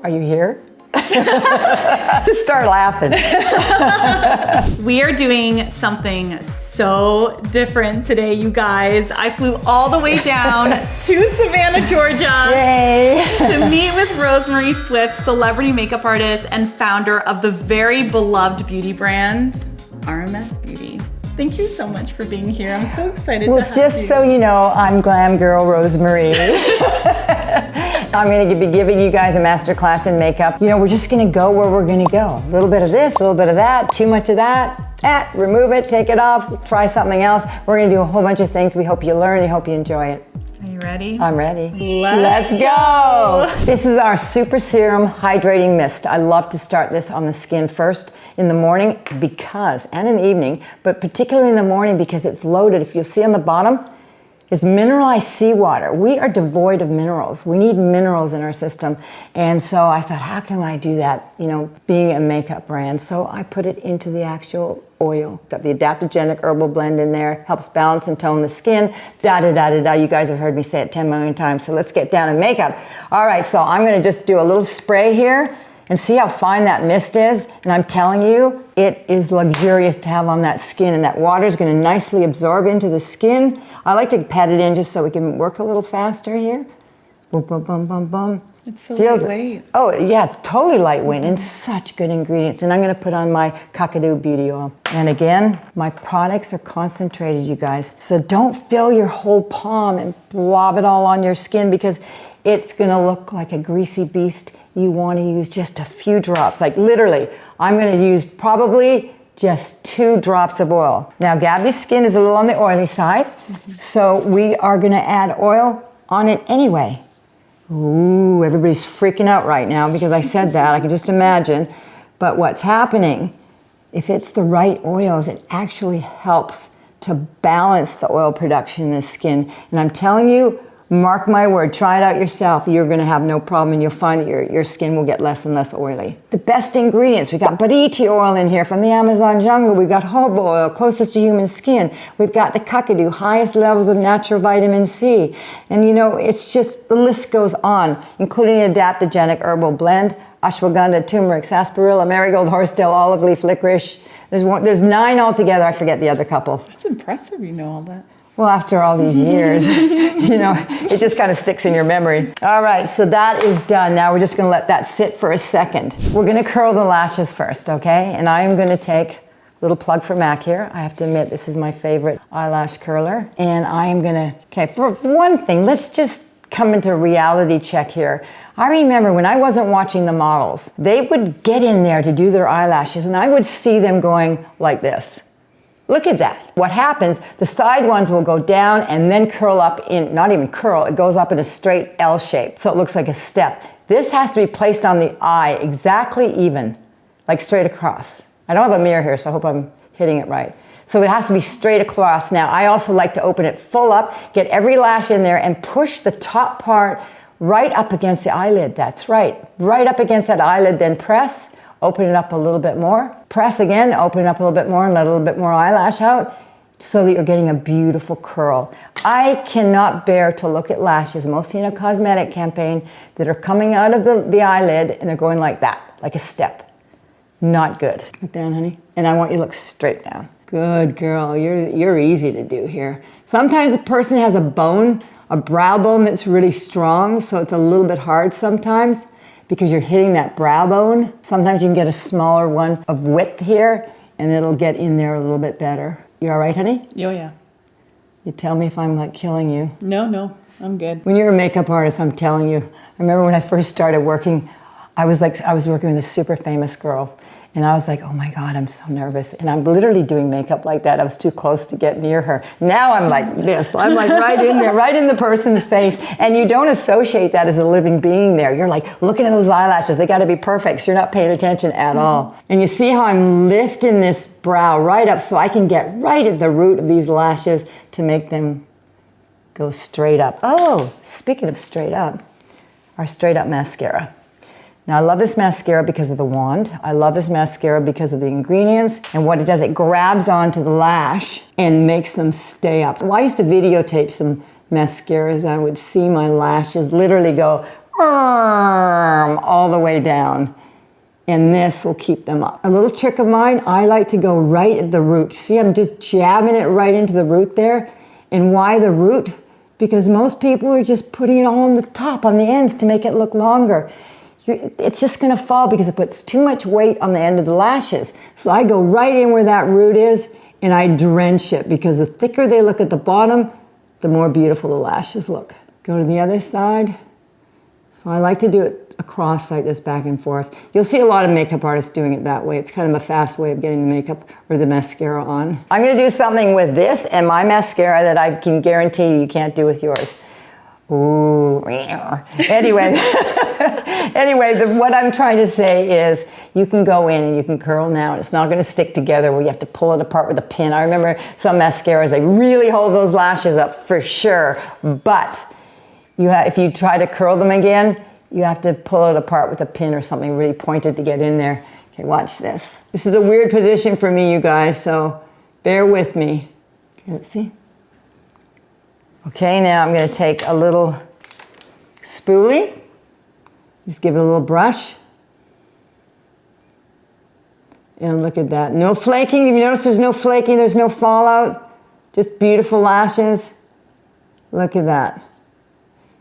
Are you here? Just start laughing. We are doing something so different today, you guys. I flew all the way down to Savannah, Georgia. Yay! To meet with Rosemary Swift, celebrity makeup artist and founder of the very beloved beauty brand, RMS Beauty. Thank you so much for being here. I'm so excited to have you. Well, just so you know, I'm Glam Girl Rosemary. I'm going to be giving you guys a masterclass in makeup. You know, we're just going to go where we're going to go. A little bit of this, a little bit of that, too much of that. Remove it, take it off, try something else. We're going to do a whole bunch of things. We hope you learn. We hope you enjoy it. Are you ready? I'm ready. Let's go. This is our Super Serum Hydrating Mist. I love to start this on the skin first in the morning and in the evening, but particularly in the morning because it's loaded. If you'll see on the bottom, is mineralized seawater. We are devoid of minerals. We need minerals in our system. And so I thought, how can I do that, you know, being a makeup brand? So I put it into the actual oil. Got the adaptogenic herbal blend in there, helps balance and tone the skin, da-da-da-da-da. You guys have heard me say it 10 million times, so let's get down to makeup. All right, so I'm gonna just do a little spray here and see how fine that mist is. And I'm telling you, it is luxurious to have on that skin, and that water is gonna nicely absorb into the skin. I like to pat it in just so we can work a little faster here. Boom, boom, boom, boom, boom. It's so lightweight. Oh yeah, it's totally lightweight and such good ingredients. And I'm gonna put on my Kakadu Beauty Oil. And again, my products are concentrated, you guys. So don't fill your whole palm and blob it all on your skin because it's gonna look like a greasy beast. You wanna use just a few drops, like literally, I'm gonna use probably just 2 drops of oil. Now Gabby's skin is a little on the oily side, so we are gonna add oil on it anyway. Ooh, everybody's freaking out right now because I said that, I can just imagine. But what's happening, if it's the right oils, it actually helps to balance the oil production in the skin. And I'm telling you, mark my word, try it out yourself. You're gonna have no problem and you'll find that your skin will get less and less oily. The best ingredients, we got bariti oil in here from the Amazon jungle. We've got jojoba oil, closest to human skin. We've got the kakadu, highest levels of natural vitamin C. And you know, it's just, the list goes on, including the adaptogenic herbal blend, ashwagandha, turmeric, sarsaparilla, marigold, horsetail, olive leaf, licorice. There's 9 altogether, I forget the other couple. That's impressive, you know all that. Well, after all these years, you know, it just kind of sticks in your memory. All right, so that is done. Now we're just gonna let that sit for a second. We're gonna curl the lashes first, okay? And I am gonna take a little plug for MAC here. I have to admit, this is my favorite eyelash curler. And I am gonna, okay, for one thing, let's just come into reality check here. I remember when I wasn't watching the models, they would get in there to do their eyelashes and I would see them going like this. Look at that. What happens, the side ones will go down and then curl up in, not even curl, it goes up in a straight L shape. So it looks like a step. This has to be placed on the eye exactly even, like straight across. I don't have a mirror here, so I hope I'm hitting it right. So it has to be straight across. Now, I also like to open it full up, get every lash in there and push the top part right up against the eyelid. That's right. Right up against that eyelid, then press. Open it up a little bit more, press again, open it up a little bit more and let a little bit more eyelash out so that you're getting a beautiful curl. I cannot bear to look at lashes, mostly in a cosmetic campaign, that are coming out of the eyelid and they're going like that, like a step. Not good. Look down, honey. And I want you to look straight down. Good girl, you're easy to do here. Sometimes a person has a bone, a brow bone that's really strong, so it's a little bit hard sometimes, because you're hitting that brow bone. Sometimes you can get a smaller one of width here and it'll get in there a little bit better. You all right, honey? Oh, yeah. You tell me if I'm like killing you. No, I'm good. When you're a makeup artist, I'm telling you. I remember when I first started working, I was working with a super famous girl and I was like, oh my God, I'm so nervous. And I'm literally doing makeup like that. I was too close to get near her. Now I'm like this. I'm like right in there, right in the person's face. And you don't associate that as a living being there. You're like, looking at those eyelashes. They gotta be perfect. So you're not paying attention at all. And you see how I'm lifting this brow right up so I can get right at the root of these lashes to make them go straight up. Oh, speaking of straight up, our straight up mascara. Now I love this mascara because of the wand. I love this mascara because of the ingredients and what it does. It grabs onto the lash and makes them stay up. Well, I used to videotape some mascaras. I would see my lashes literally go all the way down. And this will keep them up. A little trick of mine, I like to go right at the root. See, I'm just jabbing it right into the root there. And why the root? Because most people are just putting it all on the top, on the ends to make it look longer. It's just gonna fall because it puts too much weight on the end of the lashes. So I go right in where that root is and I drench it, because the thicker they look at the bottom, the more beautiful the lashes look. Go to the other side. So I like to do it across like this, back and forth. You'll see a lot of makeup artists doing it that way. It's kind of a fast way of getting the makeup or the mascara on. I'm gonna do something with this and my mascara that I can guarantee you can't do with yours. Ooh, anyway, what I'm trying to say is you can go in and you can curl now, and it's not going to stick together where you have to pull it apart with a pin. I remember some mascaras, they really hold those lashes up for sure, but if you try to curl them again, you have to pull it apart with a pin or something really pointed to get in there. Okay, watch this. This is a weird position for me, you guys, so bear with me. Okay, let's see. Okay, now I'm going to take a little spoolie, just give it a little brush, and look at that. No flaking. If you notice there's no flaking, there's no fallout, just beautiful lashes. Look at that.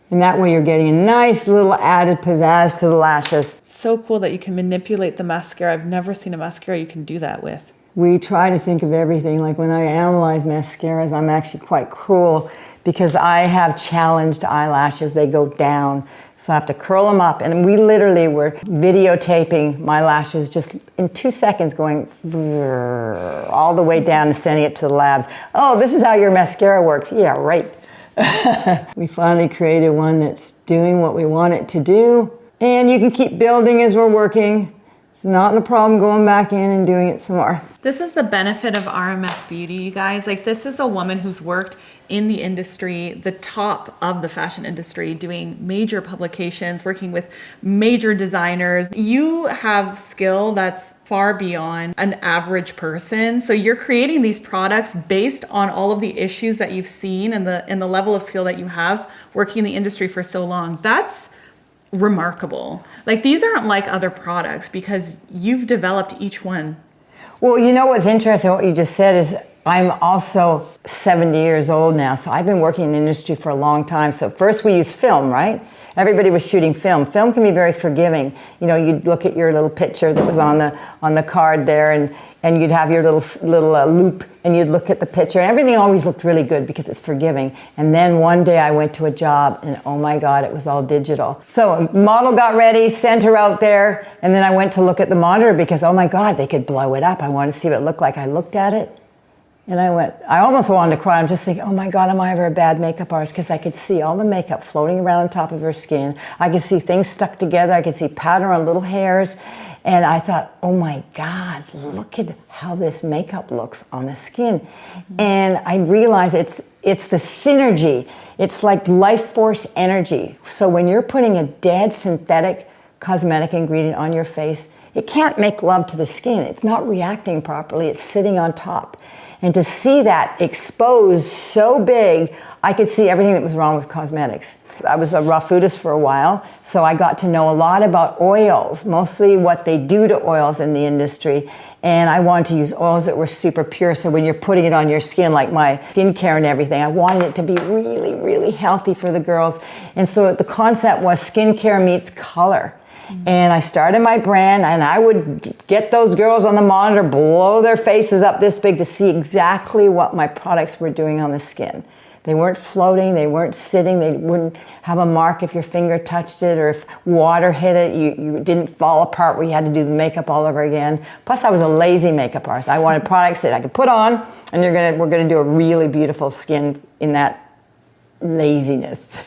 And that way you're getting a nice little added pizzazz to the lashes. So cool that you can manipulate the mascara. I've never seen a mascara you can do that with. We try to think of everything. Like when I analyze mascaras, I'm actually quite cruel because I have challenged eyelashes. They go down. So I have to curl them up. And we literally were videotaping my lashes just in 2 seconds, going all the way down and sending it to the labs. Oh, this is how your mascara works. Yeah, right. We finally created one that's doing what we want it to do. And you can keep building as we're working. It's not a problem going back in and doing it some more. This is the benefit of RMS Beauty, you guys. Like, this is a woman who's worked in the industry, the top of the fashion industry, doing major publications, working with major designers. You have skill that's far beyond an average person. So you're creating these products based on all of the issues that you've seen and the level of skill that you have working in the industry for so long. That's remarkable. Like, these aren't like other products because you've developed each one. Well, you know what's interesting, what you just said is I'm also 70 years old now, so I've been working in the industry for a long time. So first we used film, right? Everybody was shooting film. Film can be very forgiving. You know, you'd look at your little picture that was on the card there, and you'd have your little loop, and you'd look at the picture. And everything always looked really good because it's forgiving. And then one day I went to a job, and oh my God, it was all digital. So model got ready, sent her out there, and then I went to look at the monitor because, oh my God, they could blow it up. I wanted to see what it looked like. I looked at it. And I almost wanted to cry. I'm just thinking, oh my God, am I ever a bad makeup artist? Because I could see all the makeup floating around on top of her skin. I could see things stuck together. I could see powder on little hairs. And I thought, oh my God, look at how this makeup looks on the skin. Mm-hmm. And I realized it's the synergy. It's like life force energy. So when you're putting a dead synthetic cosmetic ingredient on your face, it can't make love to the skin. It's not reacting properly. It's sitting on top. And to see that exposed so big, I could see everything that was wrong with cosmetics. I was a raw foodist for a while, so I got to know a lot about oils, mostly what they do to oils in the industry. And I wanted to use oils that were super pure, so when you're putting it on your skin, like my skincare and everything, I wanted it to be really, really healthy for the girls. And so the concept was skincare meets color. And I started my brand, and I would get those girls on the monitor, blow their faces up this big to see exactly what my products were doing on the skin. They weren't floating, they weren't sitting, they wouldn't have a mark if your finger touched it, or if water hit it, you didn't fall apart where you had to do the makeup all over again. Plus, I was a lazy makeup artist. I wanted products that I could put on, and we're gonna do a really beautiful skin in that laziness.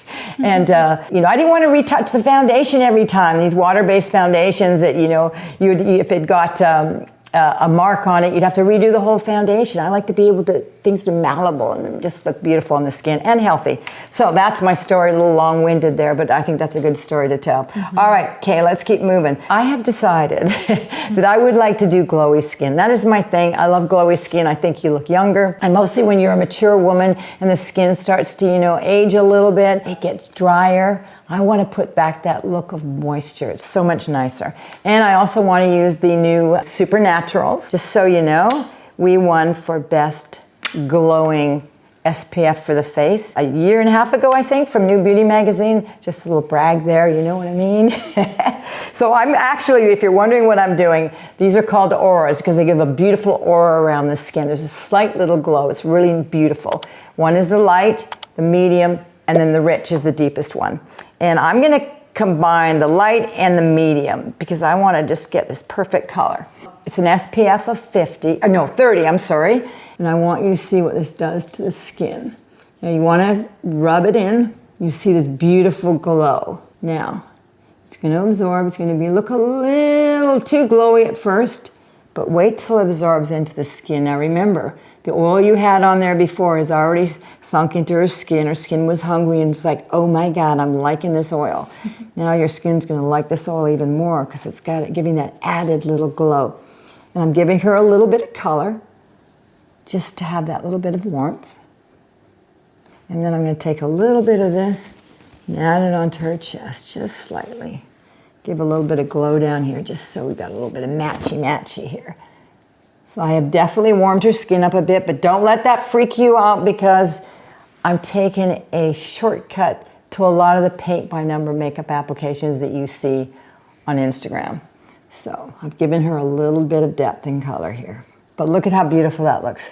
And I didn't want to retouch the foundation every time. These water-based foundations that if it got a mark on it, you'd have to redo the whole foundation. I like to be able to things to malleable and just look beautiful on the skin and healthy. So that's my story, a little long-winded there, but I think that's a good story to tell. Mm-hmm. All right, Kay, let's keep moving. I have decided that I would like to do glowy skin. That is my thing. I love glowy skin. I think you look younger. And mostly when you're a mature woman and the skin starts to, age a little bit, it gets drier. I want to put back that look of moisture. It's so much nicer. And I also want to use the new Supernaturals. Just so you know, we won for best glowing SPF for the face a year and a half ago, I think, from New Beauty magazine. Just a little brag there, you know what I mean? So I'm actually, if you're wondering what I'm doing, these are called auras because they give a beautiful aura around the skin. There's a slight little glow. It's really beautiful. One is the light, the medium, and then the rich is the deepest one. And I'm gonna combine the light and the medium because I wanna just get this perfect color. It's an SPF of 30, I'm sorry. And I want you to see what this does to the skin. Now you wanna rub it in. You see this beautiful glow. Now, it's gonna absorb, it's gonna look a little too glowy at first, but wait till it absorbs into the skin. Now remember, the oil you had on there before is already sunk into her skin. Her skin was hungry and it's like, oh my God, I'm liking this oil. Now your skin's gonna like this oil even more because it's got it giving that added little glow. And I'm giving her a little bit of color just to have that little bit of warmth. And then I'm gonna take a little bit of this and add it onto her chest, just slightly. Give a little bit of glow down here, just so we've got a little bit of matchy-matchy here. So I have definitely warmed her skin up a bit, but don't let that freak you out because I'm taking a shortcut to a lot of the paint by number makeup applications that you see on Instagram. So I've given her a little bit of depth and color here. But look at how beautiful that looks.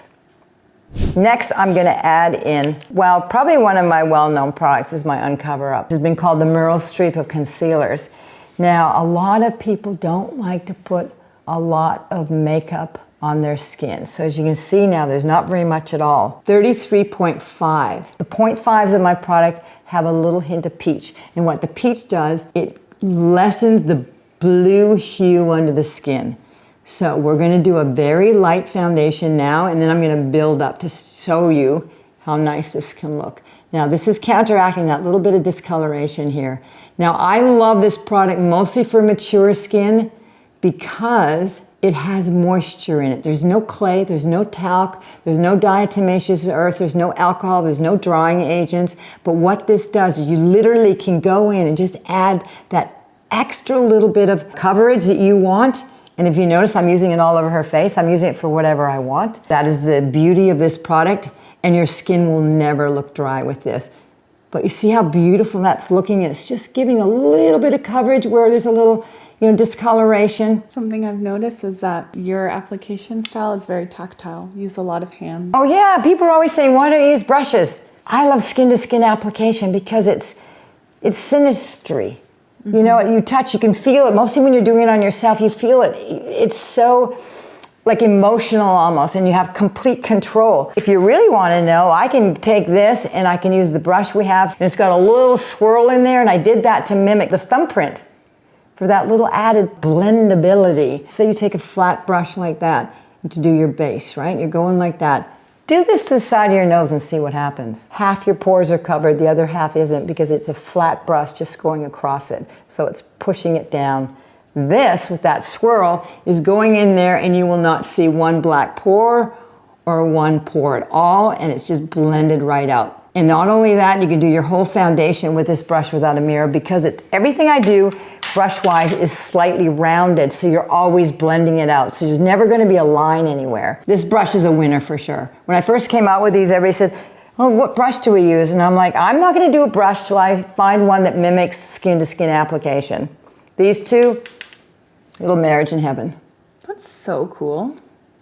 Next, I'm gonna add in, well, probably one of my well-known products is my Uncover Up. It's been called the Meryl Streep of concealers. Now, a lot of people don't like to put a lot of makeup on their skin. So as you can see now, there's not very much at all. 33.5. The 0.5s of my product have a little hint of peach. And what the peach does, it lessens the blue hue under the skin. So we're gonna do a very light foundation now, and then I'm gonna build up to show you how nice this can look. Now this is counteracting that little bit of discoloration here. Now I love this product mostly for mature skin because it has moisture in it. There's no clay, there's no talc, there's no diatomaceous earth, there's no alcohol, there's no drying agents. But what this does is you literally can go in and just add that extra little bit of coverage that you want. And if you notice, I'm using it all over her face. I'm using it for whatever I want. That is the beauty of this product, and your skin will never look dry with this. But you see how beautiful that's looking? It's just giving a little bit of coverage where there's a little, discoloration. Something I've noticed is that your application style is very tactile. You use a lot of hands. Oh yeah, people are always saying, why don't you use brushes? I love skin-to-skin application because it's synastry. You know, you touch, you can feel it. Mostly when you're doing it on yourself, you feel it. It's so like emotional almost, and you have complete control. If you really want to know, I can take this and I can use the brush we have, and it's got a little swirl in there, and I did that to mimic the thumbprint for that little added blendability. So you take a flat brush like that to do your base, right? You're going like that. Do this to the side of your nose and see what happens. Half your pores are covered, the other half isn't because it's a flat brush just going across it. So it's pushing it down. This, with that swirl, is going in there and you will not see one black pore or one pore at all, and it's just blended right out. And not only that, you can do your whole foundation with this brush without a mirror because everything I do brush-wise is slightly rounded, so you're always blending it out. So there's never gonna be a line anywhere. This brush is a winner for sure. When I first came out with these, everybody said, oh, what brush do we use? And I'm like, I'm not gonna do a brush till I find one that mimics skin-to-skin application. These two, little marriage in heaven. That's so cool.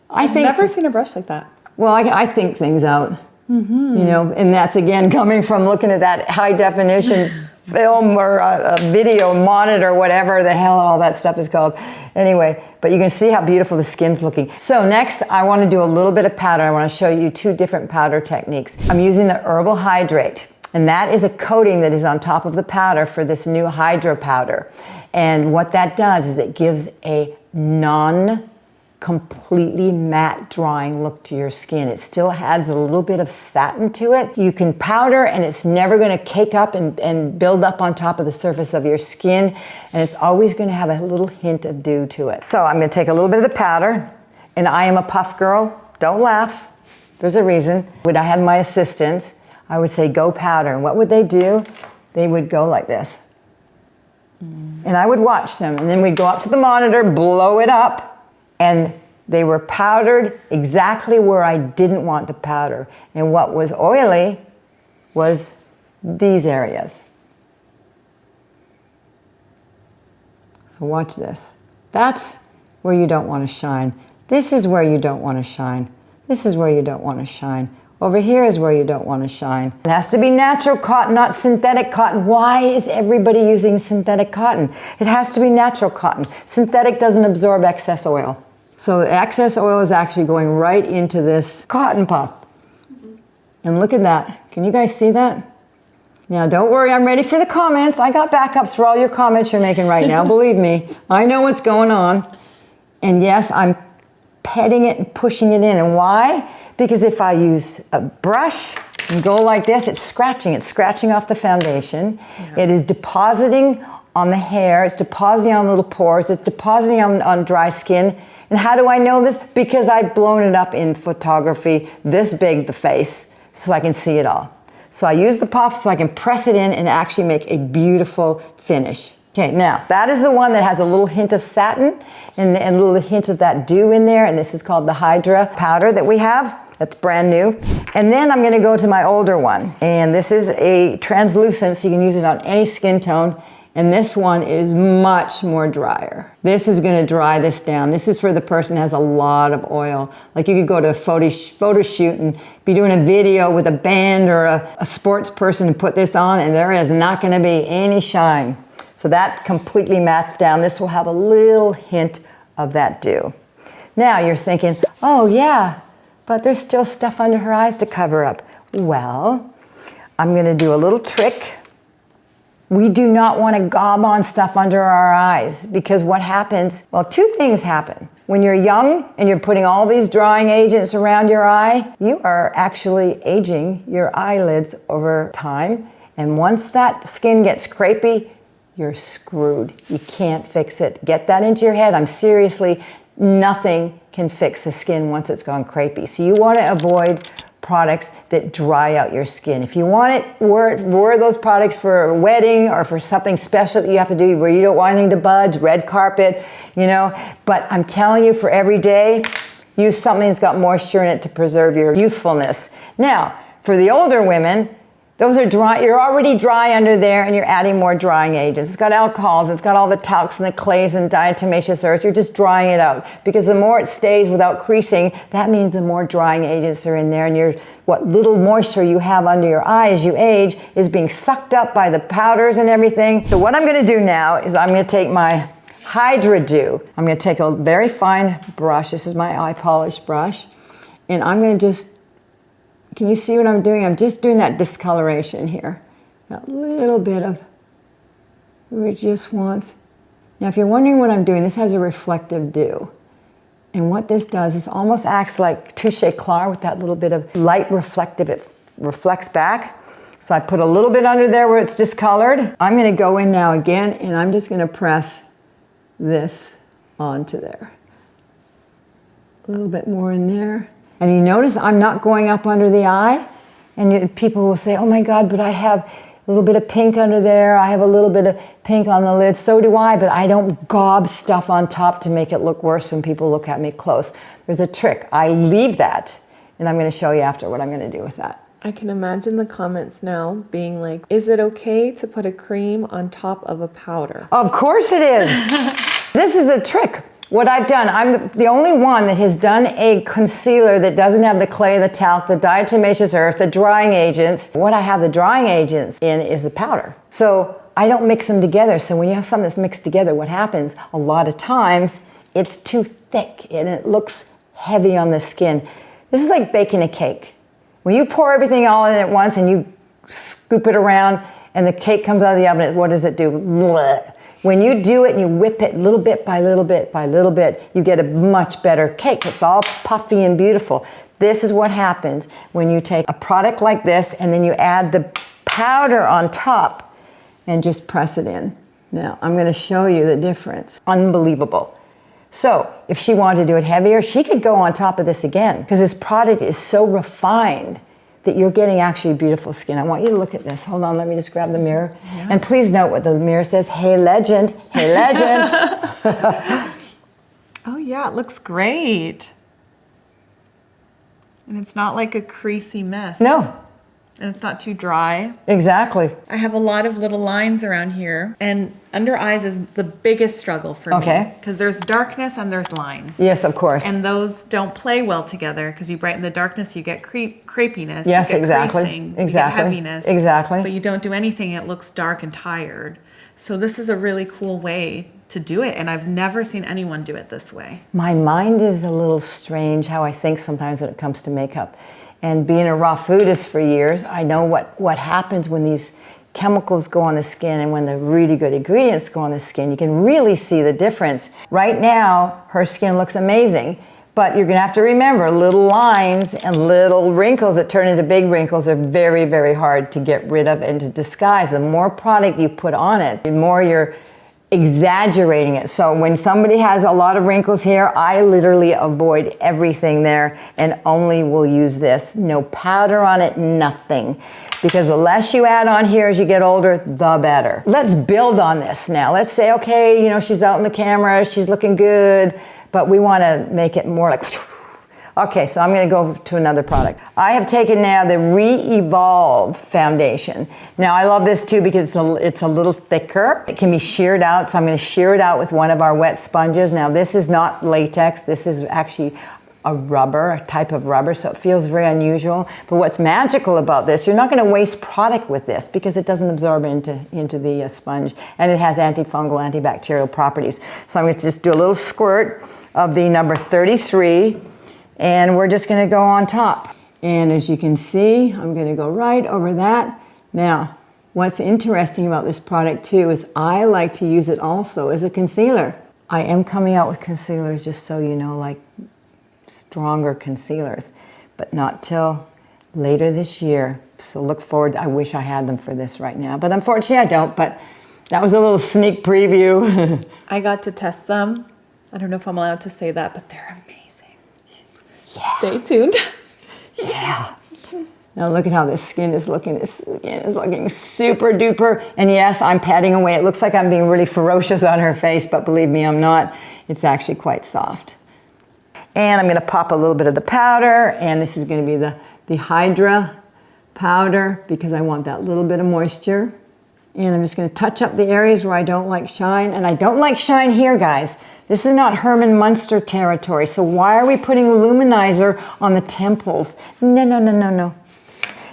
I've never seen a brush like that. Well, I think things out. And that's again coming from looking at that high definition film or a video monitor, whatever the hell all that stuff is called. Anyway, but you can see how beautiful the skin's looking. So next, I want to do a little bit of powder. I want to show you two different powder techniques. I'm using the Herbal Hydrate, and that is a coating that is on top of the powder for this new Hydro powder. And what that does is it gives a completely matte drying look to your skin. It still adds a little bit of satin to it. You can powder and it's never gonna cake up and build up on top of the surface of your skin, and it's always gonna have a little hint of dew to it. So I'm gonna take a little bit of the powder, and I am a puff girl. Don't laugh, there's a reason. When I had my assistants, I would say, go powder, and what would they do? They would go like this. And I would watch them, and then we'd go up to the monitor, blow it up, and they were powdered exactly where I didn't want the powder. And what was oily was these areas. So watch this. That's where you don't want to shine. This is where you don't want to shine. This is where you don't want to shine. Over here is where you don't want to shine. It has to be natural cotton, not synthetic cotton. Why is everybody using synthetic cotton? It has to be natural cotton. Synthetic doesn't absorb excess oil. So the excess oil is actually going right into this cotton puff. And look at that. Can you guys see that? Now don't worry, I'm ready for the comments. I got backups for all your comments you're making right now. Believe me, I know what's going on. And yes, I'm petting it and pushing it in. And why? Because if I use a brush and go like this, it's scratching off the foundation. Yeah. It is depositing on the hair, it's depositing on little pores, it's depositing on dry skin. And how do I know this? Because I've blown it up in photography this big, the face, so I can see it all. So I use the puff so I can press it in and actually make a beautiful finish. Okay, now that is the one that has a little hint of satin and a little hint of that dew in there, and this is called the Hydra powder that we have. That's brand new. And then I'm gonna go to my older one, and this is a translucent, so you can use it on any skin tone, and this one is much more drier. This is gonna dry this down. This is for the person who has a lot of oil. Like you could go to a photo shoot and be doing a video with a band or a sports person and put this on, and there is not gonna be any shine. So that completely mats down. This will have a little hint of that dew. Now you're thinking, oh yeah, but there's still stuff under her eyes to cover up. Well, I'm gonna do a little trick. We do not want to gob on stuff under our eyes, because what happens, well, two things happen. When you're young and you're putting all these drying agents around your eye, you are actually aging your eyelids over time. And once that skin gets crepey, you're screwed. You can't fix it. Get that into your head. I'm seriously, nothing can fix the skin once it's gone crepey. So you want to avoid products that dry out your skin. If you want it, wear those products for a wedding or for something special that you have to do where you don't want anything to budge, red carpet, you know. But I'm telling you, for every day, use something that's got moisture in it to preserve your youthfulness. Now, for the older women, those are dry, you're already dry under there and you're adding more drying agents. It's got alcohols, it's got all the talcs and the clays and diatomaceous earths. You're just drying it out, because the more it stays without creasing, that means the more drying agents are in there, and what little moisture you have under your eye as you age is being sucked up by the powders and everything. So what I'm gonna do now is I'm gonna take my Hydra Dew. I'm gonna take a very fine brush. This is my eye polish brush. And I'm gonna just, can you see what I'm doing? I'm just doing that discoloration here. That little bit of, it just wants. Now if you're wondering what I'm doing, this has a reflective dew. And what this does is almost acts like touche éclair with that little bit of light reflective, it reflects back. So I put a little bit under there where it's discolored. I'm gonna go in now again, and I'm just gonna press this onto there. A little bit more in there. And you notice I'm not going up under the eye. And people will say, oh my God, but I have a little bit of pink under there. I have a little bit of pink on the lid. So do I, but I don't gob stuff on top to make it look worse when people look at me close. There's a trick. I leave that, and I'm gonna show you after what I'm gonna do with that. I can imagine the comments now being like, is it okay to put a cream on top of a powder? Of course it is. This is a trick. What I've done, I'm the only one that has done a concealer that doesn't have the clay, the talc, the diatomaceous earth, the drying agents. What I have the drying agents in is the powder. So I don't mix them together. So when you have something that's mixed together, what happens a lot of times, it's too thick and it looks heavy on the skin. This is like baking a cake. When you pour everything all in at once and you scoop it around and the cake comes out of the oven, what does it do? Blech. When you do it and you whip it little bit by little bit by little bit, you get a much better cake. It's all puffy and beautiful. This is what happens when you take a product like this and then you add the powder on top and just press it in. Now, I'm gonna show you the difference. Unbelievable. So, if she wanted to do it heavier, she could go on top of this again, because this product is so refined that you're getting actually beautiful skin. I want you to look at this. Hold on, let me just grab the mirror. Yeah. And please note what the mirror says. Hey, legend. Hey, legend. Oh, yeah, it looks great. And it's not like a creasy mess. No. And it's not too dry. Exactly. I have a lot of little lines around here, and under eyes is the biggest struggle for me. Because there's darkness and there's lines. Yes, of course. And those don't play well together, because you brighten the darkness, you get crepiness. Yes, you get exactly. creasing, Exactly. You get heaviness. Exactly. But you don't do anything, it looks dark and tired. So this is a really cool way to do it, and I've never seen anyone do it this way. My mind is a little strange how I think sometimes when it comes to makeup. And being a raw foodist for years, I know what happens when these chemicals go on the skin and when the really good ingredients go on the skin. You can really see the difference. Right now, her skin looks amazing, but you're gonna have to remember little lines and little wrinkles that turn into big wrinkles are very, very hard to get rid of and to disguise. The more product you put on it, the more you're exaggerating it. So when somebody has a lot of wrinkles here, I literally avoid everything there and only will use this. No powder on it, nothing. Because the less you add on here as you get older, the better. Let's build on this now. Let's say, okay, you know, she's out in the camera, she's looking good, but we want to make it more like, okay, so I'm going to go to another product. I have taken now the Re-Evolve foundation. Now I love this too because it's a little thicker. It can be sheared out, so I'm going to shear it out with one of our wet sponges. Now this is not latex, this is actually a rubber, a type of rubber, so it feels very unusual. But what's magical about this, you're not going to waste product with this because it doesn't absorb into the sponge, and it has antifungal, antibacterial properties. So I'm going to just do a little squirt of the number 33. And we're just gonna go on top. And as you can see, I'm gonna go right over that. Now, what's interesting about this product too is I like to use it also as a concealer. I am coming out with concealers, just so you know, like stronger concealers, but not till later this year. So look forward, I wish I had them for this right now, but unfortunately I don't, but that was a little sneak preview. I got to test them. I don't know if I'm allowed to say that, but they're amazing. Yeah. Stay tuned. Yeah. Now look at how this skin is looking. This skin is looking super duper. And yes, I'm patting away. It looks like I'm being really ferocious on her face, but believe me, I'm not. It's actually quite soft. And I'm gonna pop a little bit of the powder, and this is gonna be the Hydra powder because I want that little bit of moisture. And I'm just gonna touch up the areas where I don't like shine. And I don't like shine here, guys. This is not Herman Munster territory. So why are we putting luminizer on the temples? No, no, no, no, no.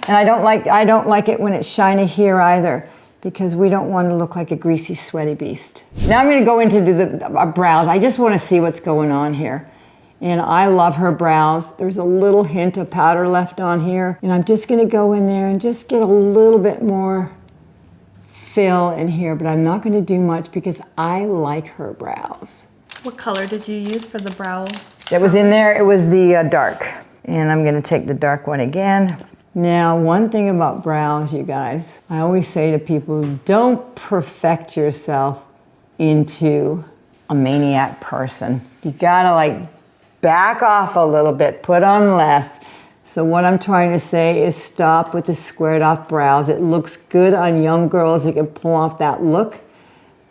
And I don't like it when it's shiny here either, because we don't want to look like a greasy, sweaty beast. Now I'm gonna go into the brows. I just wanna see what's going on here. And I love her brows. There's a little hint of powder left on here. And I'm just gonna go in there and just get a little bit more fill in here, but I'm not going to do much because I like her brows. What color did you use for the brow? That was in there, it was the dark. And I'm going to take the dark one again. Now, one thing about brows, you guys, I always say to people, don't perfect yourself into a maniac person. You gotta like back off a little bit, put on less. So what I'm trying to say is stop with the squared off brows. It looks good on young girls that can pull off that look,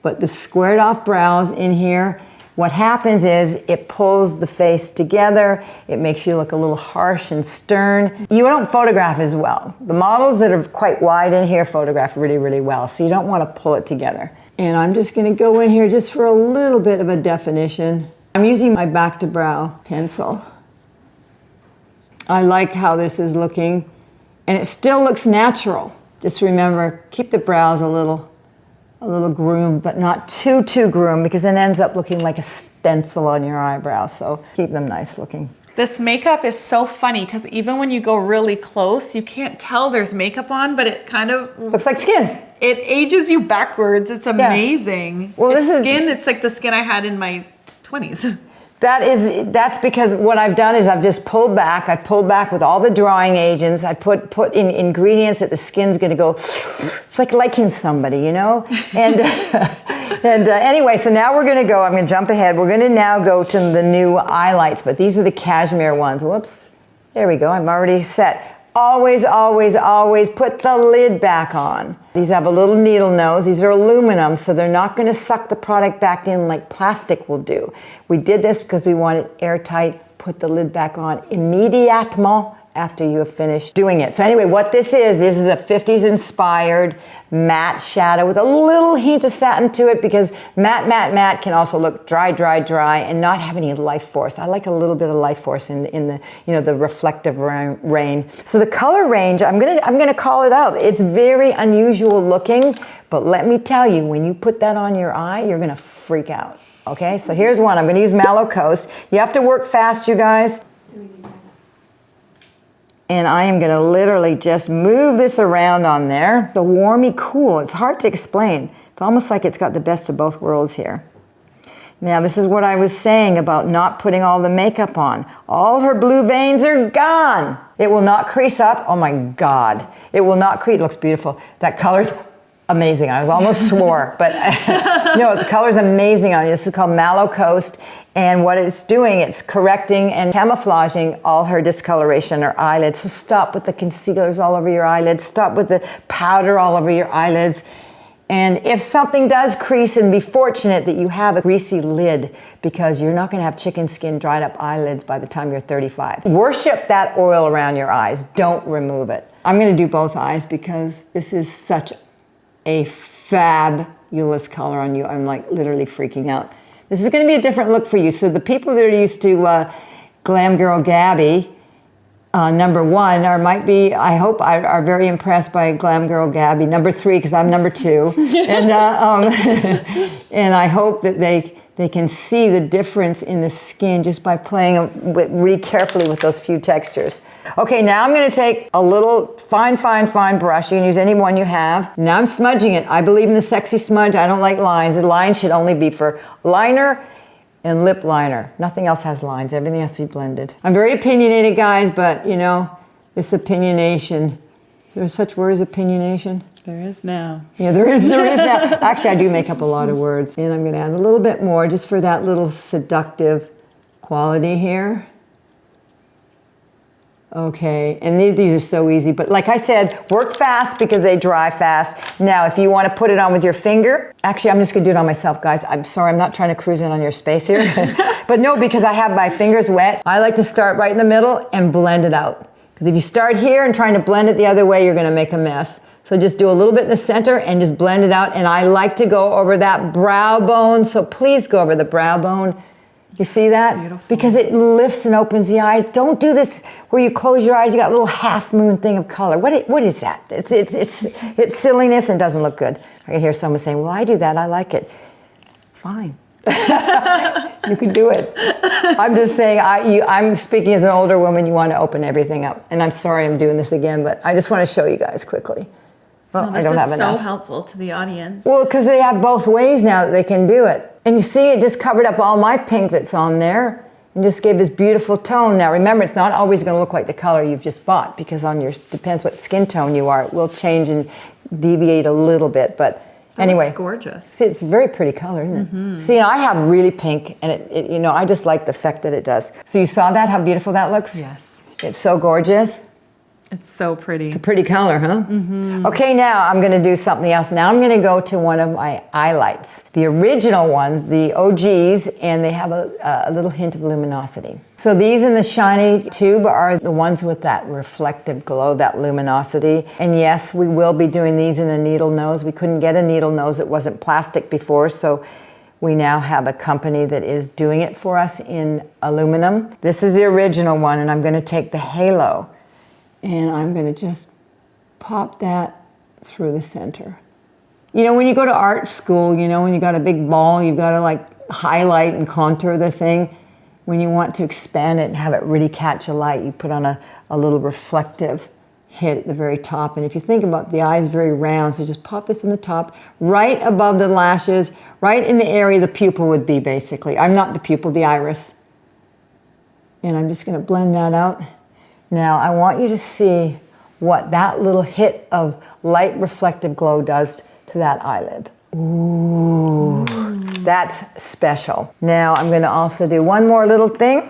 but the squared off brows in here, what happens is it pulls the face together. It makes you look a little harsh and stern. You don't photograph as well. The models that are quite wide in here photograph really, really well, so you don't want to pull it together. And I'm just gonna go in here just for a little bit of a definition. I'm using my back to brow pencil. I like how this is looking, and it still looks natural. Just remember, keep the brows a little groomed, but not too groomed, because it ends up looking like a stencil on your eyebrows. So keep them nice looking. This makeup is so funny because even when you go really close, you can't tell there's makeup on, but it kind of looks like skin. It ages you backwards. It's amazing. Yeah. Well, it's skin. It's like the skin I had in my 20s. That's because what I've done is I've just pulled back. I pulled back with all the drawing agents. I put in ingredients that the skin's gonna go, it's like liking somebody, you know? And, anyway, so now we're gonna go, I'm gonna jump ahead. We're gonna now go to the new highlights, but these are the cashmere ones. Whoops, there we go, I'm already set. always, always, always put the lid back on. These have a little needle nose. These are aluminum, so they're not going to suck the product back in like plastic will do. We did this because we want it airtight. Put the lid back on immédiatement after you have finished doing it. So anyway, what this is a 50s inspired matte shadow with a little hint of satin to it, because matte can also look dry and not have any life force. I like a little bit of life force in the, you know, the reflective rain. So the color range, I'm gonna call it out. It's very unusual looking, but let me tell you, when you put that on your eye, you're gonna freak out. Okay, so here's one. I'm gonna use Mallow Coast. You have to work fast, you guys. And I am gonna literally just move this around on there. The warmy cool, it's hard to explain. It's almost like it's got the best of both worlds here. Now this is what I was saying about not putting all the makeup on. All her blue veins are gone. It will not crease up, oh my God. It will not crease, it looks beautiful. That color's amazing, I was almost swore, but no, the color's amazing on you. This is called Mallow Coast. And what it's doing, it's correcting and camouflaging all her discoloration, her eyelids. So stop with the concealers all over your eyelids. Stop with the powder all over your eyelids. And if something does crease, and be fortunate that you have a greasy lid, because you're not gonna have chicken skin dried up eyelids by the time you're 35. Worship that oil around your eyes, don't remove it. I'm gonna do both eyes because this is such a fabulous color on you. I'm like literally freaking out. This is going to be a different look for you. So the people that are used to Glam Girl Gabby, number one, or might be, I hope, are very impressed by Glam Girl Gabby, number three, because I'm number two. And, and I hope that they can see the difference in the skin just by playing really carefully with those few textures. Okay, now I'm gonna take a little fine brush. You can use any one you have. Now I'm smudging it. I believe in the sexy smudge. I don't like lines. The lines should only be for liner and lip liner. Nothing else has lines. Everything has to be blended. I'm very opinionated, guys, but you know, this opinionation. Is there such word as opinionation? There is now. Yeah, there is now. Actually, I do make up a lot of words. And I'm gonna add a little bit more just for that little seductive quality here. Okay, and these are so easy, but like I said, work fast because they dry fast. Now, if you want to put it on with your finger, actually, I'm just gonna do it on myself, guys. I'm sorry, I'm not trying to cruise in on your space here. But no, because I have my fingers wet, I like to start right in the middle and blend it out. Because if you start here and trying to blend it the other way, you're gonna make a mess. So just do a little bit in the center and just blend it out. And I like to go over that brow bone, so please go over the brow bone. You see that? Beautiful. Because it lifts and opens the eyes. Don't do this where you close your eyes, you got a little half moon thing of color. What is that? It's silliness and doesn't look good. I can hear someone saying, well, I do that, I like it. Fine. You can do it. I'm just saying, I'm speaking as an older woman, you want to open everything up. And I'm sorry I'm doing this again, but I just want to show you guys quickly. Well, I don't have enough. This is so helpful to the audience. Well, because they have both ways now that they can do it. And you see, it just covered up all my pink that's on there and just gave this beautiful tone. Now, remember, it's not always going to look like the color you've just bought, because depends what skin tone you are. It will change and deviate a little bit, but anyway. It's gorgeous. See, it's a very pretty color, isn't it? Mm-hmm. See, I have really pink, and it, you know, I just like the effect that it does. So you saw that, how beautiful that looks? Yes. It's so gorgeous. It's so pretty. It's a pretty color, huh? Mm-hmm. Okay, now I'm gonna do something else. Now I'm gonna go to one of my highlights. The original ones, the OGs, and they have a little hint of luminosity. So these in the shiny tube are the ones with that reflective glow, that luminosity. And yes, we will be doing these in a needle nose. We couldn't get a needle nose that wasn't plastic before, so we now have a company that is doing it for us in aluminum. This is the original one, and I'm gonna take the halo, and I'm gonna just pop that through the center. You know, when you go to art school, you know, when you got a big ball, you've gotta like highlight and contour the thing. When you want to expand it and have it really catch a light, you put on a little reflective hit at the very top. And if you think about the eye is very round, so just pop this in the top, right above the lashes, right in the area the pupil would be, basically. I'm not the pupil, the iris. And I'm just gonna blend that out. Now, I want you to see what that little hit of light reflective glow does to that eyelid. Ooh, that's special. Now, I'm gonna also do one more little thing,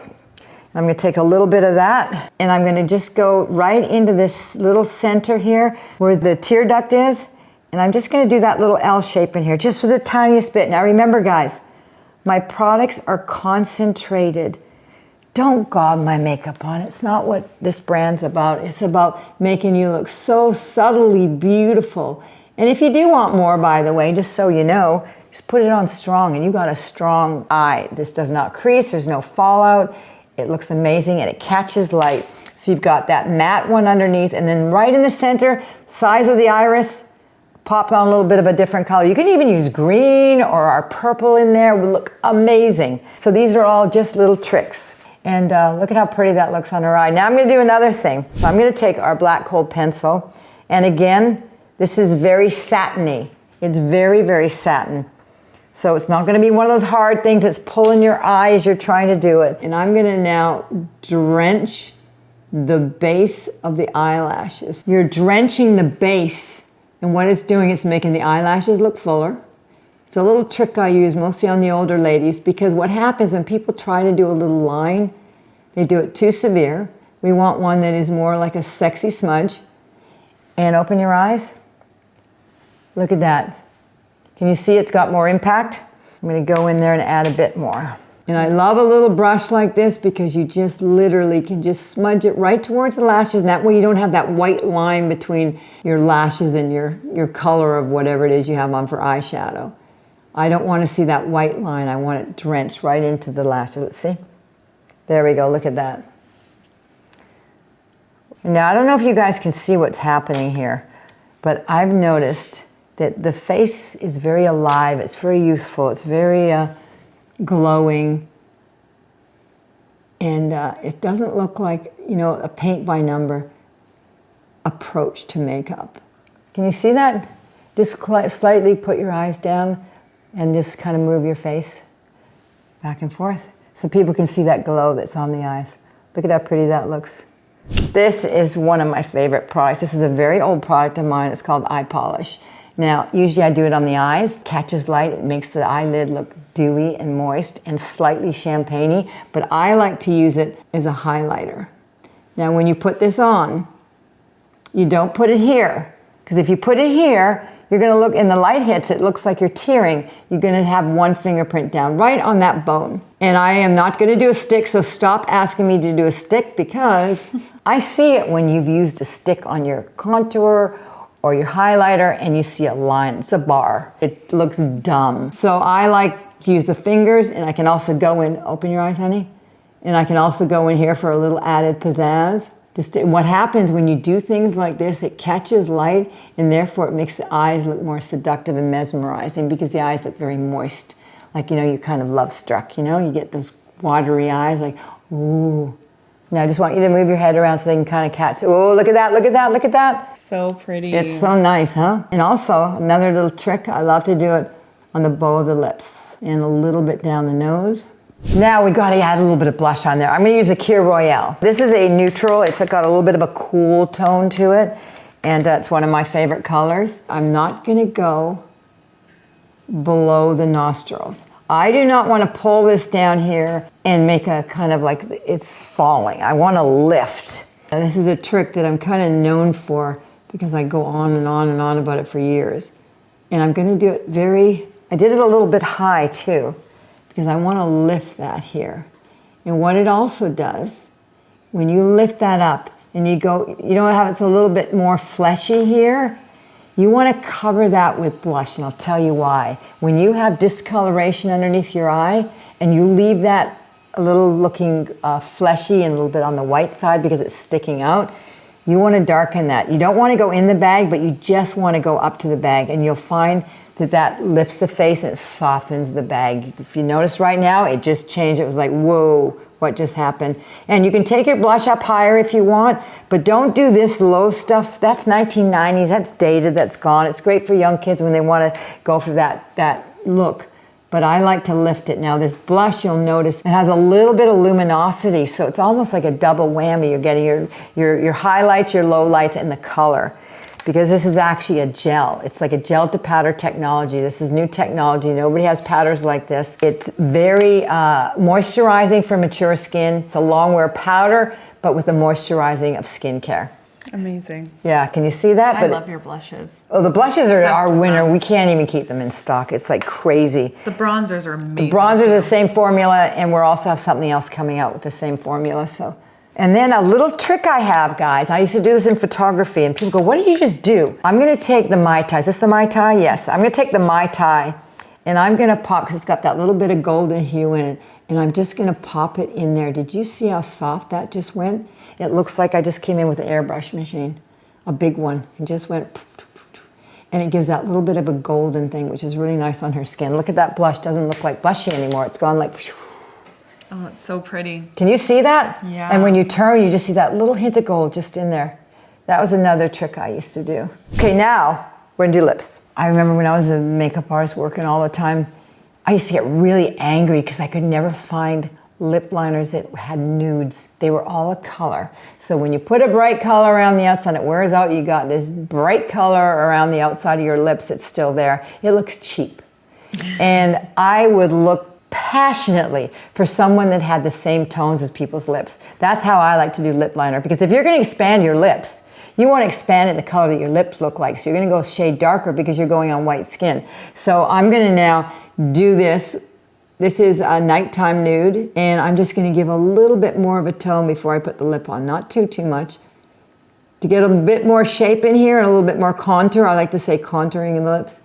I'm gonna take a little bit of that and I'm gonna just go right into this little center here where the tear duct is. And I'm just gonna do that little L shape in here, just for the tiniest bit. Now remember guys, my products are concentrated. Don't gob my makeup on. It's not what this brand's about. It's about making you look so subtly beautiful. And if you do want more, by the way, just so you know, just put it on strong and you got a strong eye. This does not crease, there's no fallout. It looks amazing and it catches light. So you've got that matte one underneath and then right in the center, size of the iris, pop on a little bit of a different color. You can even use green or our purple in there, would look amazing. So these are all just little tricks. And look at how pretty that looks on her eye. Now I'm gonna do another thing. So I'm gonna take our black gold pencil and again, this is very satiny. It's very, very satin. So it's not gonna be one of those hard things that's pulling your eye as you're trying to do it. And I'm gonna now drench the base of the eyelashes. You're drenching the base and what it's doing is making the eyelashes look fuller. It's a little trick I use mostly on the older ladies because what happens when people try to do a little line, they do it too severe. We want one that is more like a sexy smudge. And open your eyes. Look at that. Can you see it's got more impact? I'm gonna go in there and add a bit more. And I love a little brush like this because you just literally can just smudge it right towards the lashes. And that way you don't have that white line between your lashes and your color of whatever it is you have on for eyeshadow. I don't want to see that white line. I want it drenched right into the lashes. Let's see. There we go, look at that. Now I don't know if you guys can see what's happening here, but I've noticed that the face is very alive, it's very youthful, it's very glowing, and it doesn't look like, you know, a paint by number approach to makeup. Can you see that? Just slightly put your eyes down and just kind of move your face back and forth so people can see that glow that's on the eyes. Look at how pretty that looks. This is one of my favorite products. This is a very old product of mine. It's called eye polish. Now, usually I do it on the eyes, catches light, it makes the eyelid look dewy and moist and slightly champagne-y, but I like to use it as a highlighter. Now, when you put this on, you don't put it here, because if you put it here, you're gonna look, and the light hits, it looks like you're tearing. You're gonna have one fingerprint down, right on that bone. And I am not gonna do a stick, so stop asking me to do a stick because I see it when you've used a stick on your contour or your highlighter and you see a line, it's a bar. It looks dumb. So I like to use the fingers and I can also go in, open your eyes, honey. And I can also go in here for a little added pizzazz. Just what happens when you do things like this, it catches light and therefore it makes the eyes look more seductive and mesmerizing because the eyes look very moist. Like, you know, you're kind of love struck, you know? You get those watery eyes like, ooh. Now I just want you to move your head around so they can kind of catch. Oh, look at that, look at that, look at that. So pretty. It's so nice, huh? And also, another little trick, I love to do it on the bow of the lips and a little bit down the nose. Now we gotta add a little bit of blush on there. I'm gonna use a Kir Royale. This is a neutral, it's got a little bit of a cool tone to it, and it's one of my favorite colors. I'm not gonna go below the nostrils. I do not want to pull this down here and make a kind of like it's falling. I want to lift. And this is a trick that I'm kind of known for because I go on and on and on about it for years. And I'm going to do it I did it a little bit high too because I want to lift that here. And what it also does, when you lift that up and you go, you know how it's a little bit more fleshy here? You want to cover that with blush, and I'll tell you why. When you have discoloration underneath your eye, and you leave that a little looking fleshy and a little bit on the white side because it's sticking out, you want to darken that. You don't want to go in the bag, but you just want to go up to the bag, and you'll find that that lifts the face and it softens the bag. If you notice right now, it just changed. It was like, whoa, what just happened? And you can take your blush up higher if you want, but don't do this low stuff. That's 1990s, that's dated, that's gone. It's great for young kids when they want to go for that look. But I like to lift it. Now this blush, you'll notice, it has a little bit of luminosity, so it's almost like a double whammy. You're getting your highlights, your lowlights, and the color. because this is actually a gel. It's like a gel to powder technology. This is new technology. Nobody has powders like this. It's very moisturizing for mature skin. It's a long wear powder, but with the moisturizing of skincare. Amazing. Yeah, can you see that? I love your blushes. Oh, the blushes are Obsessed our with winner. them. We can't even keep them in stock. It's like crazy. The bronzers are amazing. Bronzer's the same formula, and we'll also have something else coming out with the same formula. So, and then a little trick I have, guys. I used to do this in photography, and people go, "What did you just do?" I'm going to take the Mai Tai. Is this the Mai Tai? Yes. I'm going to take the Mai Tai, and I'm going to pop, because it's got that little bit of golden hue in it, and I'm just going to pop it in there. Did you see how soft that just went? It looks like I just came in with an airbrush machine, a big one, and just went. And it gives that little bit of a golden thing, which is really nice on her skin. Look at that blush. Doesn't look like blushy anymore. It's gone like... Oh, it's so pretty. Can you see that? Yeah. And when you turn, you just see that little hint of gold just in there. That was another trick I used to do. Okay, now we're gonna do lips. I remember when I was a makeup artist working all the time, I used to get really angry because I could never find lip liners that had nudes. They were all a color. So when you put a bright color around the outside, it wears out, you got this bright color around the outside of your lips, it's still there. It looks cheap. And I would look passionately for someone that had the same tones as people's lips. That's how I like to do lip liner, because if you're gonna expand your lips, you want to expand it in the color that your lips look like. So you're going to go shade darker because you're going on white skin. So I'm going to now do this. This is a nighttime nude, and I'm just going to give a little bit more of a tone before I put the lip on. Not too much. To get a bit more shape in here and a little bit more contour. I like to say contouring in the lips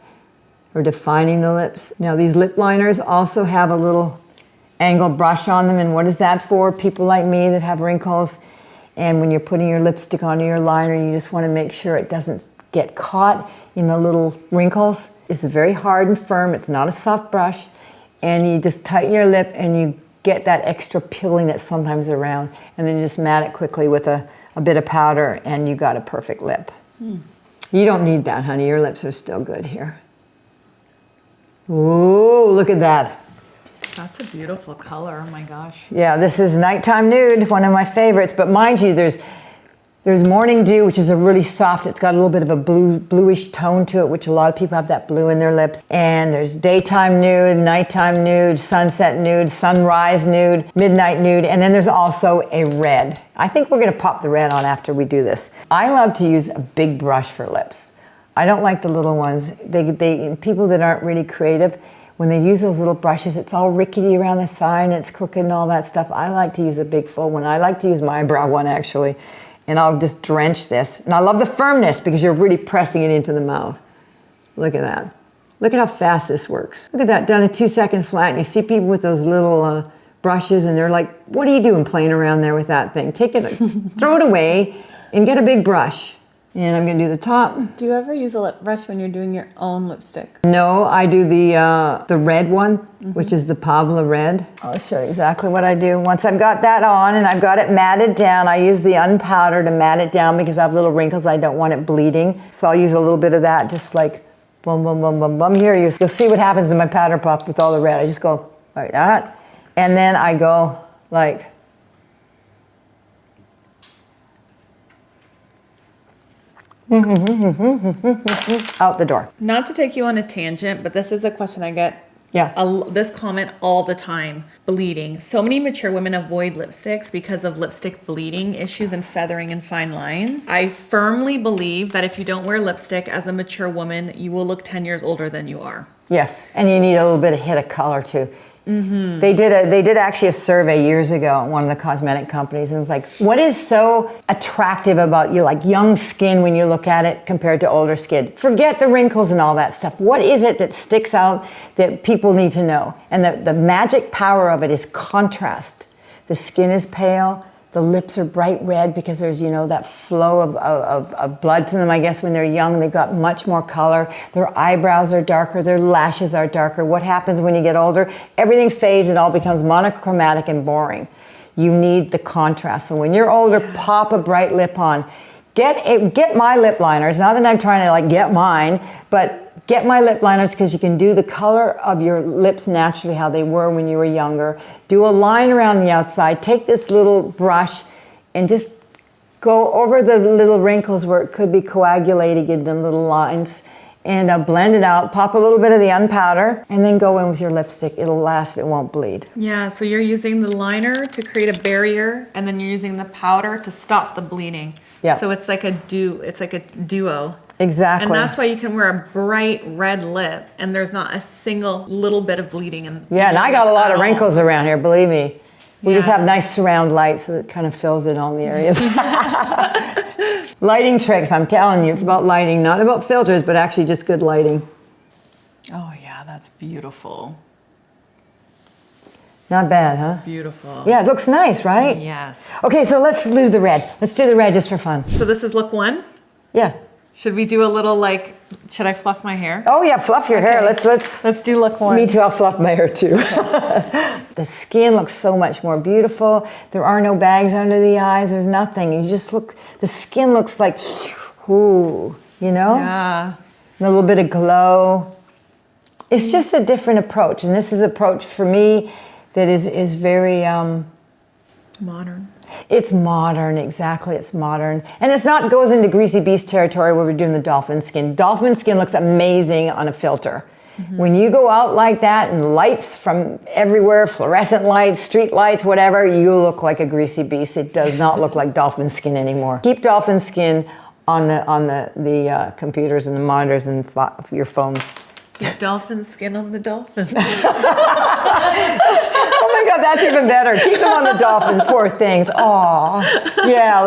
or defining the lips. Now these lip liners also have a little angle brush on them, and what is that for? People like me that have wrinkles, and when you're putting your lipstick onto your liner, you just want to make sure it doesn't get caught in the little wrinkles. This is very hard and firm. It's not a soft brush. And you just tighten your lip and you get that extra pilling that's sometimes around, and then you just mat it quickly with a bit of powder, and you got a perfect lip. You don't need that, honey. Your lips are still good here. Ooh, look at that. That's a beautiful color. Oh my gosh. Yeah, this is Nighttime Nude, one of my favorites. But mind you, there's Morning Dew, which is a really soft, it's got a little bit of a bluish tone to it, which a lot of people have that blue in their lips. And there's Daytime Nude, Nighttime Nude, Sunset Nude, Sunrise Nude, Midnight Nude, and then there's also a red. I think we're gonna pop the red on after we do this. I love to use a big brush for lips. I don't like the little ones. People that aren't really creative, when they use those little brushes, it's all rickety around the side and it's crooked and all that stuff. I like to use a big full one. I like to use my eyebrow one actually. And I'll just drench this. And I love the firmness because you're really pressing it into the mouth. Look at that. Look at how fast this works. Look at that, done in 2 seconds flat. And you see people with those little brushes and they're like, what are you doing playing around there with that thing? Take it, throw it away and get a big brush. And I'm gonna do the top. Do you ever use a lip brush when you're doing your own lipstick? No, I do the red one, which is the Pablo red. I'll show you exactly what I do. Once I've got that on and I've got it matted down, I use the unpowder to mat it down because I have little wrinkles. I don't want it bleeding. So I'll use a little bit of that, just like boom, boom, boom, boom, boom. Here, you'll see what happens in my powder puff with all the red. I just go like that. And then I go like, out the door. Not to take you on a tangent, but this is a question I get. Yeah. This comment all the time. Bleeding. So many mature women avoid lipsticks because of lipstick bleeding issues and feathering and fine lines. I firmly believe that if you don't wear lipstick as a mature woman, you will look 10 years older than you are. Yes, and you need a little bit of hit of color too. They did actually a survey years ago at one of the cosmetic companies, and it's like, what is so attractive about you, like young skin when you look at it compared to older skin? Forget the wrinkles and all that stuff. What is it that sticks out that people need to know? And the magic power of it is contrast. The skin is pale. The lips are bright red because there's, that flow of blood to them. I guess when they're young, they've got much more color. Their eyebrows are darker. Their lashes are darker. What happens when you get older? Everything fades. It all becomes monochromatic and boring. You need the contrast. So when you're older, pop a bright lip on. Get my lip liners. Not that I'm trying to get mine, but get my lip liners because you can do the color of your lips naturally how they were when you were younger. Do a line around the outside. Take this little brush and just go over the little wrinkles where it could be coagulating in the little lines, and blend it out, pop a little bit of the unpowder, and then go in with your lipstick. It'll last, it won't bleed. Yeah, so you're using the liner to create a barrier, and then you're using the powder to stop the bleeding. Yeah. So it's like a duo. Exactly. And that's why you can wear a bright red lip, and there's not a single little bit of bleeding in. Yeah, and I got a lot of wrinkles around here, believe me. We just Yeah. have nice surround light, so that kind of fills in all the areas. Lighting tricks, I'm telling you. It's about lighting, not about filters, but actually just good lighting. Oh yeah, that's beautiful. Not bad, huh? Beautiful. Yeah, it looks nice, right? Yes. Okay, so let's do the red. Let's do the red just for fun. So this is look 1. Yeah. Should we do a little should I fluff my hair? Oh yeah, fluff your hair. Okay. Let's do look 1. Me too, I'll fluff my hair too. The skin looks so much more beautiful. There are no bags under the eyes, there's nothing. You just look, the skin looks like, ooh, you know? Yeah. A little bit of glow. It's just a different approach. And this is an approach for me that is very, Modern. it's modern, exactly, it's modern. And it's not goes into greasy beast territory where we're doing the dolphin skin. Dolphin skin looks amazing on a filter. When you go out like that and lights from everywhere, fluorescent lights, street lights, whatever, you look like a greasy beast. It does not look like dolphin skin anymore. Keep dolphin skin on the computers and the monitors and your phones. Keep dolphin skin on the dolphins. Oh my God, that's even better. Keep them on the dolphins, poor things. Aw, yeah,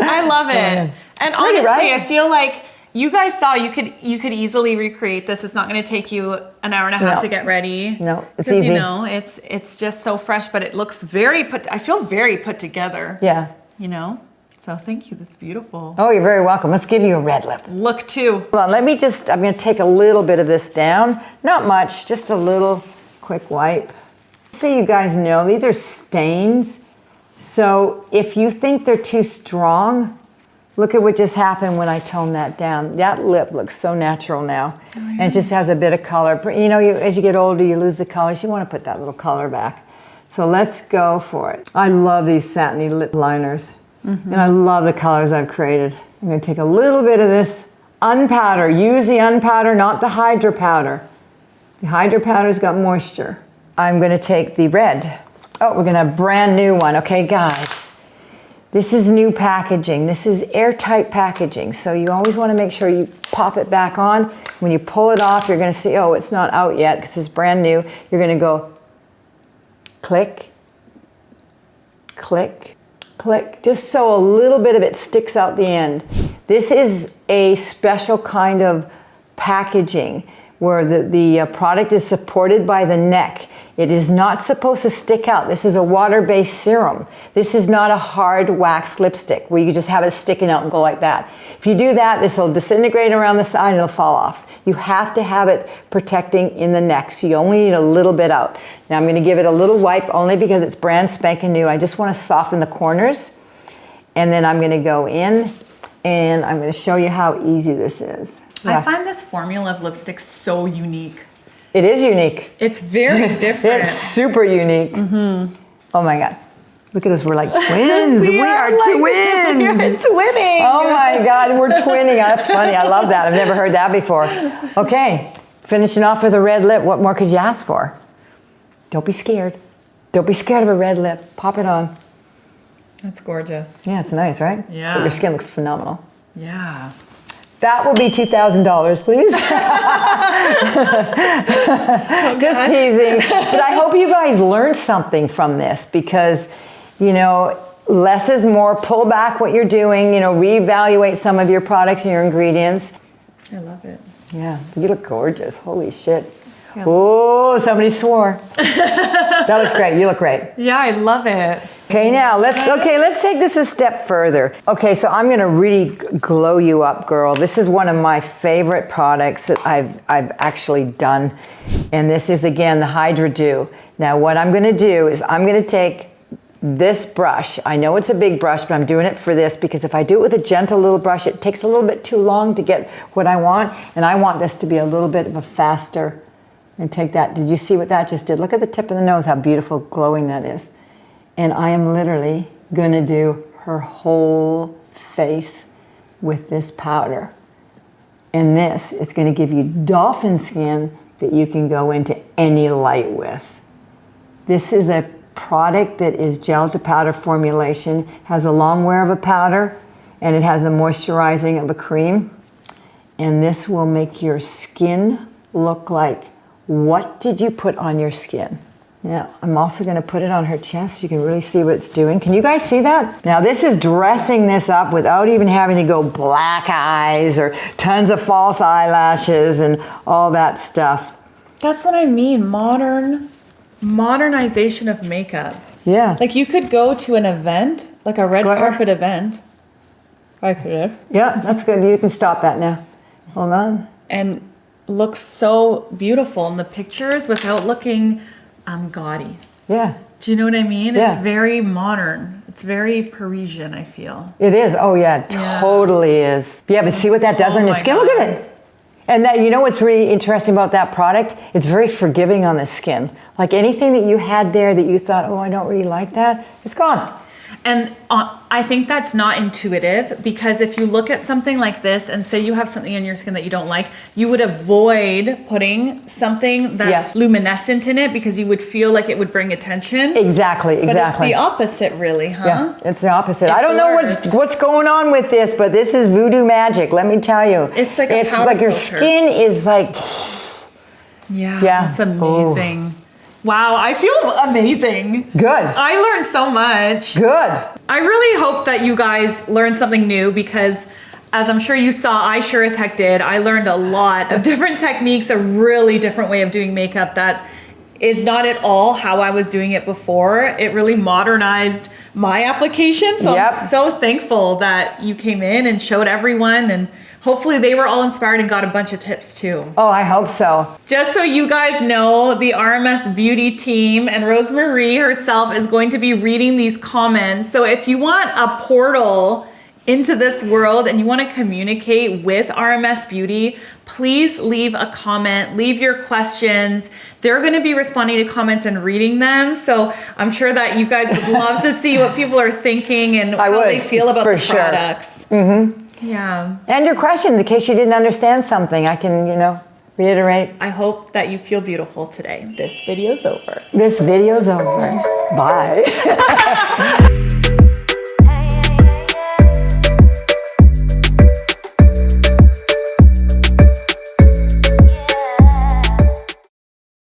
I love it. And pretty, honestly, right? I feel like you guys saw you could easily recreate this. It's not going to take you an hour and a half No. to get ready. No, it's 'Cause, easy. You know, it's just so fresh, but it looks I feel very put together. Yeah. You know? So thank you. That's beautiful. Oh, you're very welcome. Let's give you a red lip. Look 2. Hold on, I'm going to take a little bit of this down. Not much, just a little quick wipe. So you guys know, these are stains. So if you think they're too strong, look at what just happened when I toned that down. That lip looks so natural now. Oh, yeah. And it just has a bit of color. You know, as you get older, you lose the colors. You want to put that little color back. So let's go for it. I love these satiny lip liners. And I love the colors I've created. I'm going to take a little bit of this unpowder. Use the unpowder, not the hydro powder. The hydro powder's got moisture. I'm going to take the red. Oh, we're going to have a brand new one. Okay, guys. This is new packaging. This is airtight packaging. So you always want to make sure you pop it back on. When you pull it off, you're going to see, oh, it's not out yet because it's brand new. You're going to go click, click, click, just so a little bit of it sticks out the end. This is a special kind of packaging where the product is supported by the neck. It is not supposed to stick out. This is a water-based serum. This is not a hard wax lipstick where you just have it sticking out and go like that. If you do that, this will disintegrate around the side and it'll fall off. You have to have it protecting in the neck, so you only need a little bit out. Now I'm gonna give it a little wipe only because it's brand spanking new. I just wanna soften the corners. And then I'm gonna go in and I'm gonna show you how easy this is. I find this formula of lipstick so unique. It is unique. It's very different. It's super unique. Oh my God. Look at us, we're like twins. we are twins. We're twinning. Oh my God, we're twinning. That's funny, I love that. I've never heard that before. Okay, finishing off with a red lip. What more could you ask for? Don't be scared. Don't be scared of a red lip. Pop it on. That's gorgeous. Yeah, it's nice, right? Yeah. But your skin looks phenomenal. Yeah. That will be $2,000, please. Just teasing. But I hope you guys learned something from this because, you know, less is more. Pull back what you're doing, you know, reevaluate some of your products and your ingredients. I love it. Yeah, you look gorgeous. Holy shit. Yeah. Oh, somebody swore. That looks great. You look great. Yeah, I love it. Okay, now let's take this a step further. Okay, so I'm gonna really glow you up, girl. This is one of my favorite products that I've actually done. And this is, again, the Hydra Dew. Now what I'm gonna do is I'm gonna take this brush. I know it's a big brush, but I'm doing it for this because if I do it with a gentle little brush, it takes a little bit too long to get what I want. And I want this to be a little bit of a faster, and take that. Did you see what that just did? Look at the tip of the nose, how beautiful glowing that is. And I am literally gonna do her whole face with this powder. And this is going to give you dolphin skin that you can go into any light with. This is a product that is gel to powder formulation, has a long wear of a powder, and it has a moisturizing of a cream. And this will make your skin look like, what did you put on your skin? Now, I'm also going to put it on her chest so you can really see what it's doing. Can you guys see that? Now, this is dressing this up without even having to go black eyes or tons of false eyelashes and all that stuff. That's what I mean. Modernization of makeup. Yeah. Like you could go to an event, like a red Glitter. carpet event. I could. Yeah, that's good. You can stop that now. Hold on. And look so beautiful in the pictures without looking gaudy. Yeah. Do you know what I mean? Yeah. It's very modern. It's very Parisian, I feel. It is. Oh, yeah, it totally is. Yeah, but see what that does on your my skin? Look God. at it. And that, you know what's really interesting about that product? It's very forgiving on the skin. Like anything that you had there that you thought, oh, I don't really like that, it's gone. And I think that's not intuitive, because if you look at something like this and say you have something on your skin that you don't like, you would avoid putting something that's luminescent in it because you would feel like it would bring attention. Exactly, But it's exactly. the opposite, really, huh? Yeah, it's the opposite. It I don't know blurs. what's going on with this, but this is voodoo magic, let me tell you. It's like a it's powder like your filter. skin is like, Yeah, Yeah. that's amazing. Wow, I feel amazing. good, I learned so much. good. I really hope that you guys learned something new, because as I'm sure you saw, I sure as heck did. I learned a lot of different techniques, a really different way of doing makeup that is not at all how I was doing it before. It really modernized my application. So Yep. I'm so thankful that you came in and showed everyone, and hopefully they were all inspired and got a bunch of tips too. Oh, I hope so. Just so you guys know, the RMS Beauty team and Rosemarie herself is going to be reading these comments. So if you want a portal into this world and you want to communicate with RMS Beauty, please leave a comment, leave your questions. They're going to be responding to comments and reading them. So I'm sure that you guys would love to see what people are thinking and how they feel about for the sure. products. Yeah. And your questions, in case you didn't understand something, I can, reiterate. I hope that you feel beautiful today. This video's over. This video's over. Bye.